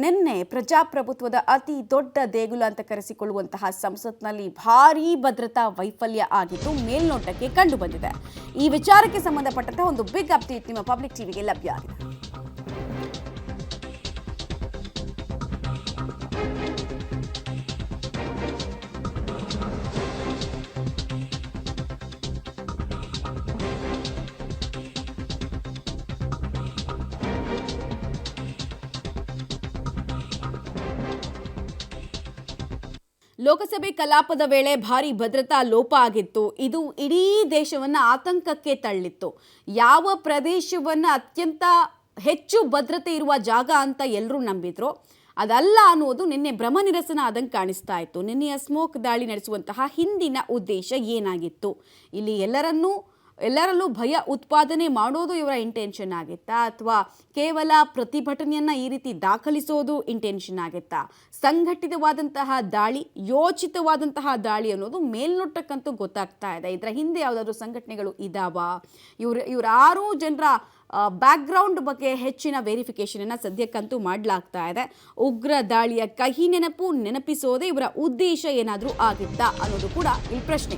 ನಿನ್ನೆ ಪ್ರಜಾಪ್ರಭುತ್ವದ ಅತಿ ದೊಡ್ಡ ದೇಗುಲ ಅಂತ ಕರೆಸಿಕೊಳ್ಳುವಂತಹ ಸಂಸತ್ನಲ್ಲಿ ಭಾರೀ ಭದ್ರತಾ ವೈಫಲ್ಯ ಆಗಿದ್ದು ಮೇಲ್ನೋಟಕ್ಕೆ ಕಂಡು ಬಂದಿದೆ. ಈ ವಿಚಾರಕ್ಕೆ ಸಂಬಂಧಪಟ್ಟಂತೆ ಒಂದು ಬಿಗ್ ಅಪ್ಡೇಟ್ ನಿಮ್ಮ ಪಬ್ಲಿಕ್ ಟಿವಿಗೆ ಲಭ್ಯ ಆಗಿದೆ. ಲೋಕಸಭೆ ಕಲಾಪದ ವೇಳೆ ಭಾರಿ ಭದ್ರತಾ ಲೋಪ ಆಗಿತ್ತು. ಇದು ಇಡೀ ದೇಶವನ್ನು ಆತಂಕಕ್ಕೆ ತಳ್ಳಿತ್ತು. ಯಾವ ಪ್ರದೇಶವನ್ನು ಅತ್ಯಂತ ಹೆಚ್ಚು ಭದ್ರತೆ ಇರುವ ಜಾಗ ಅಂತ ಎಲ್ಲರೂ ನಂಬಿದ್ರು, ಅದಲ್ಲ ಅನ್ನೋದು ನಿನ್ನೆ ಭ್ರಮನಿರಸನ ಆದಂಗೆ ಕಾಣಿಸ್ತಾ ಇತ್ತು. ನಿನ್ನೆಯ ಸ್ಮೋಕ್ ದಾಳಿ ನಡೆಸುವಂತಹ ಹಿಂದಿನ ಉದ್ದೇಶ ಏನಾಗಿತ್ತು? ಇಲ್ಲಿ ಎಲ್ಲರಲ್ಲೂ ಭಯ ಉತ್ಪಾದನೆ ಮಾಡೋದು ಇವರ ಇಂಟೆನ್ಷನ್ ಆಗಿತ್ತಾ, ಅಥವಾ ಕೇವಲ ಪ್ರತಿಭಟನೆಯನ್ನು ಈ ರೀತಿ ದಾಖಲಿಸೋದು ಇಂಟೆನ್ಷನ್ ಆಗಿತ್ತಾ? ಸಂಘಟಿತವಾದಂತಹ ದಾಳಿ, ಯೋಚಿತವಾದಂತಹ ದಾಳಿ ಅನ್ನೋದು ಮೇಲ್ನೋಟಕ್ಕಂತೂ ಗೊತ್ತಾಗ್ತಾ ಇದೆ. ಇದರ ಹಿಂದೆ ಯಾವುದಾದ್ರೂ ಸಂಘಟನೆಗಳು ಇದಾವಾ? ಇವ್ರ 6 ಜನರ ಬ್ಯಾಕ್ಗ್ರೌಂಡ್ ಬಗ್ಗೆ ಹೆಚ್ಚಿನ ವೆರಿಫಿಕೇಷನನ್ನು ಸದ್ಯಕ್ಕಂತೂ ಮಾಡಲಾಗ್ತಾ ಇದೆ. ಉಗ್ರ ದಾಳಿಯ ಕಹಿ ನೆನಪಿಸೋದೇ ಇವರ ಉದ್ದೇಶ ಏನಾದರೂ ಆಗಿತ್ತಾ ಅನ್ನೋದು ಕೂಡ ಇಲ್ಲಿ ಪ್ರಶ್ನೆ.